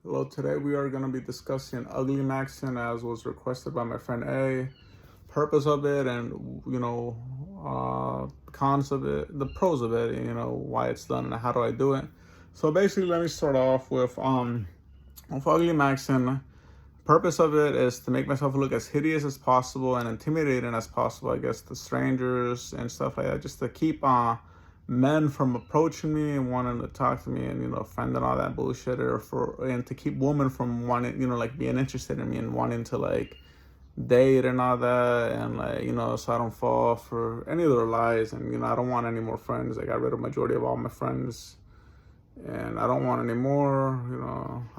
Hello, today we are going to be discussing UglyMaxxing as was requested by my friend A. Purpose of it and, cons of it, the pros of it, why it's done and how do I do it. So basically, let me start off with UglyMaxxing. Purpose of it is to make myself look as hideous as possible and intimidating as possible, I guess, to strangers and stuff like that, just to keep men from approaching me and wanting to talk to me and friend and all that bullshit, and to keep women from wanting, like being interested in me and wanting to like date and all that, and like so I don't fall for any of their lies. And I don't want any more friends. I got rid of majority of all my friends and I don't want any more.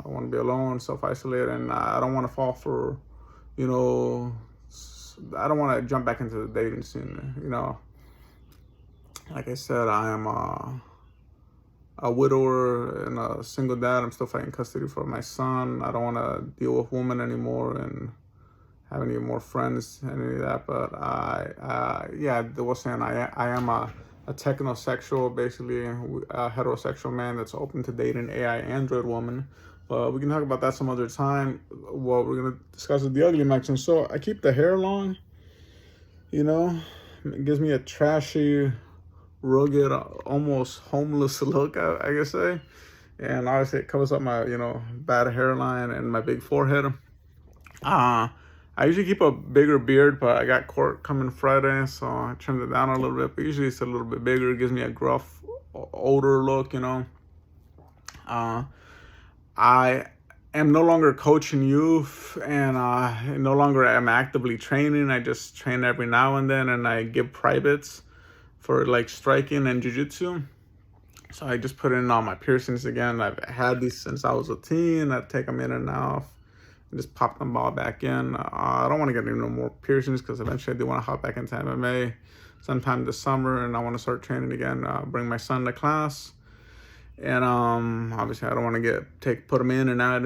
I want to be alone, self-isolate, and I don't want to fall for, you know, I don't want to jump back into the dating scene. Like I said, I am a widower and a single dad. I'm still fighting custody for my son. I don't want to deal with women anymore and have any more friends, any of that. But yeah, I was saying I am a technosexual, basically a heterosexual man that's open to dating AI android woman. But we can talk about that some other time. What we're gonna discuss is the UglyMaxxxing. So I keep the hair long. It gives me a trashy, rugged, almost homeless look, I guess say. And obviously it covers up my, bad hairline and my big forehead. I usually keep a bigger beard, but I got court coming Friday, so I trimmed it down a little bit. But usually it's a little bit bigger. It gives me a gruff, older look, I am no longer coaching youth, and no longer am actively training. I just train every now and then, and I give privates for like striking and jiu-jitsu. So I just put in all my piercings again. I've had these since I was a teen. I take them in and out and just pop them all back in. I don't want to get any more piercings because eventually I do want to hop back into MMA sometime this summer, and I want to start training again, bring my son to class. And obviously I don't want to put them in and out,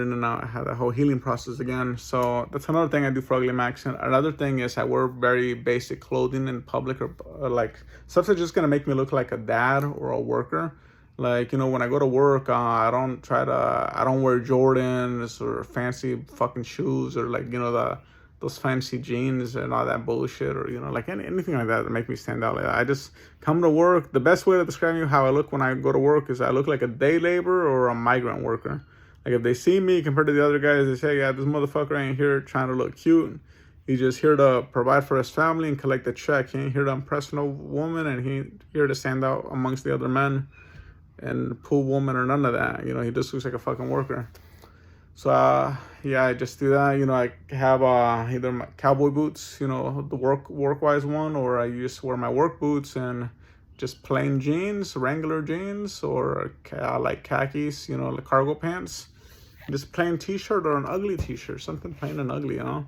have that whole healing process again. So that's another thing I do for UglyMaxxxing. Another thing is I wear very basic clothing in public, or like stuff that's just gonna make me look like a dad or a worker. Like, when I go to work, I don't wear Jordans or fancy fucking shoes, or like, those fancy jeans and all that bullshit, or, like anything like that make me stand out like that. I just come to work. The best way to describe you how I look when I go to work is I look like a day laborer or a migrant worker. Like if they see me compared to the other guys, they say, yeah, this motherfucker ain't here trying to look cute. He's just here to provide for his family and collect the check. He ain't here to impress no woman, and he ain't here to stand out amongst the other men and pull woman or none of that. He just looks like a fucking worker. So yeah, I just do that. I have either my cowboy boots, the work wise one, or I just wear my work boots and just plain jeans, Wrangler jeans, or like khakis, like cargo pants. Just plain t-shirt or an ugly t-shirt, something plain and ugly, And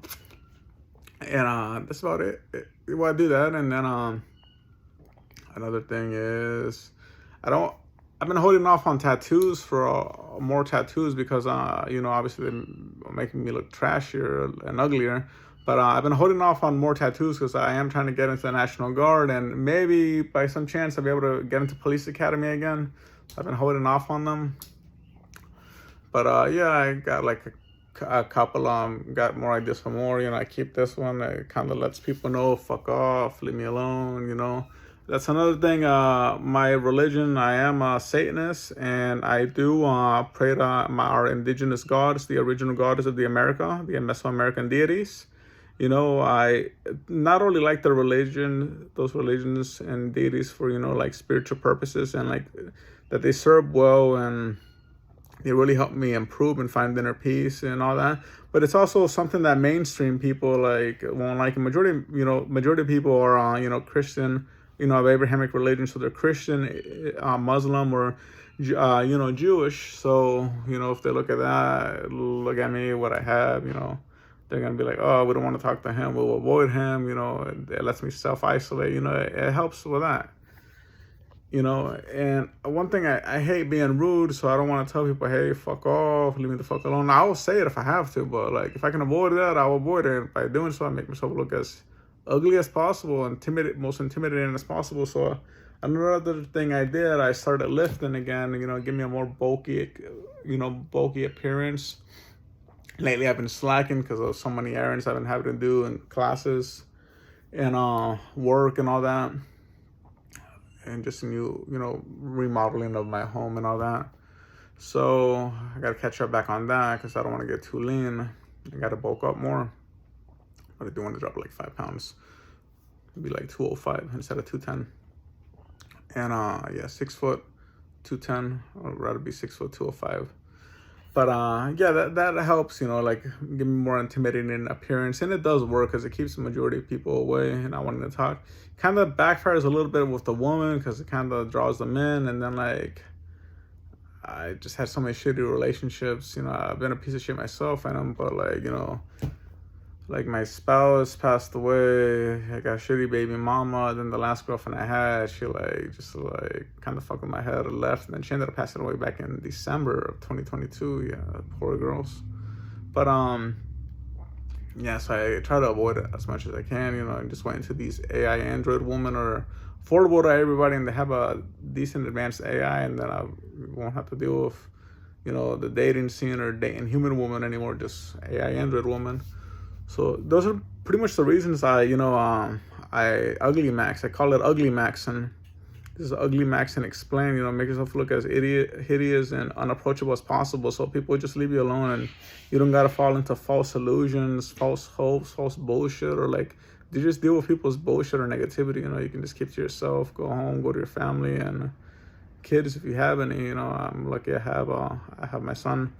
that's about it. Well, I do that, and then another thing is I've been holding off on tattoos for more tattoos because, obviously they're making me look trashier and uglier. But I've been holding off on more tattoos because I am trying to get into the National Guard, and maybe by some chance I'll be able to get into police academy again. I've been holding off on them. But yeah, I got like a couple, got more ideas for more. I keep this one. It kind of lets people know, fuck off, leave me alone, That's another thing. My religion, I am a Satanist, and I do pray to our indigenous gods, the original gods of the Mesoamerican deities. I not only like those religions and deities for, like spiritual purposes, and like that they serve well, and they really help me improve and find inner peace and all that. But it's also something that mainstream people like won't like. Majority of people are, Christian, of Abrahamic religion, so they're Christian, Muslim, or Jewish. So if they look at that, look at me, what I have, they're gonna be like, oh, we don't want to talk to him, we'll avoid him. It lets me self-isolate. It helps with that. And one thing, I hate being rude, so I don't want to tell people, hey, fuck off, leave me the fuck alone. I will say it if I have to, but like if I can avoid that, I'll avoid it. By doing so, I make myself look as ugly as possible, most intimidating as possible. So another thing I did, I started lifting again, give me a more bulky, bulky appearance. Lately, I've been slacking because of so many errands I've been having to do in classes and work and all that, and just remodeling of my home and all that. So I gotta catch up back on that because I don't want to get too lean. I gotta bulk up more, but I do want to drop like 5 pounds. It'd be like 205 instead of 210. And yeah, 6 foot 210. I'd rather be 6 foot 205. But yeah, that helps, like give me more intimidating appearance, and it does work because it keeps the majority of people away and not wanting to talk. Kind of backfires a little bit with the woman because it kind of draws them in, and then like I just had so many shitty relationships. I've been a piece of shit myself, but like my spouse passed away. I got a shitty baby mama. Then the last girlfriend I had, she just kind of fucked with my head and left. And then she ended up passing away back in December of 2022. Yeah, poor girls. But yeah, so I try to avoid it as much as I can. And just went into these AI Android women are affordable to everybody, and they have a decent advanced AI, and then I won't have to deal with the dating scene or dating human woman anymore, just AI Android woman. So those are pretty much the reasons I UglyMaxx. I call it UglyMaxxing. This is UglyMaxxing Explain. Make yourself look as hideous and unapproachable as possible, so people just leave you alone, and you don't gotta fall into false illusions, false hopes, false bullshit, or you just deal with people's bullshit or negativity. You can just keep to yourself, go home, go to your family and kids if you have any. I'm lucky I have my son.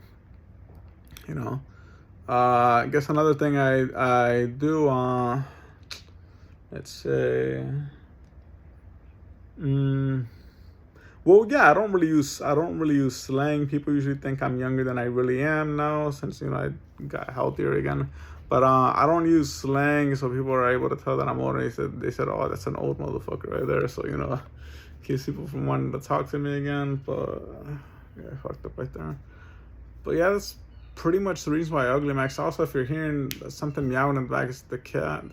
I guess another thing I do, let's say, well, yeah, I don't really use slang. People usually think I'm younger than I really am now, since I got healthier again. But I don't use slang, so people are able to tell that I'm older. They said, oh, that's an old motherfucker right there. So keeps people from wanting to talk to me again. But yeah, I fucked up right there. But yeah, that's pretty much the reason why UglyMaxx. Also, if you're hearing something meowing in the back, it's the kitten.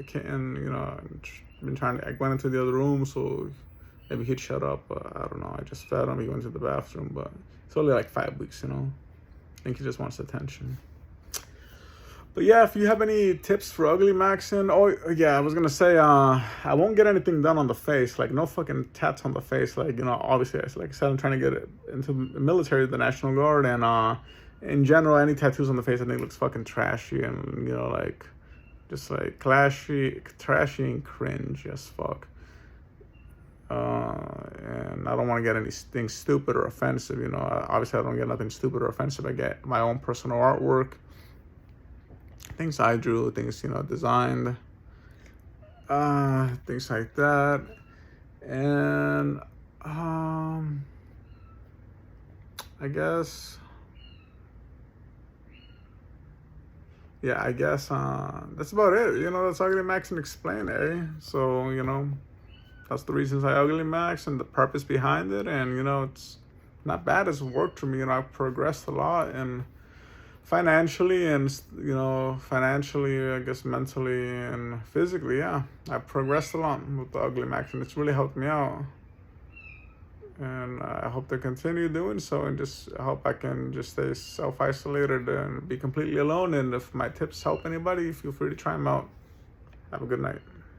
I went into the other room, so maybe he'd shut up. But I don't know. I just fed him. He went to the bathroom, but it's only like 5 weeks. I think he just wants attention. But yeah, if you have any tips for UglyMaxxing, oh yeah, I was gonna say I won't get anything done on the face, like no fucking tats on the face, obviously, like I said, I'm trying to get it into the military, the National Guard, and in general, any tattoos on the face I think looks fucking trashy and just trashy and cringe as fuck. And I don't want to get anything stupid or offensive. Obviously I don't get nothing stupid or offensive. I get my own personal artwork, things I drew, things designed, things like that. And I guess that's about it. That's UglyMaxxing Explain, So that's the reasons I UglyMaxx and the purpose behind it. And it's not bad. It's worked for me. I've progressed a lot, and financially, and I guess mentally and physically, yeah, I've progressed a lot with the UglyMaxx, and it's really helped me out. And I hope to continue doing so, and just hope I can just stay self-isolated and be completely alone. And if my tips help anybody, feel free to try them out. Have a good night.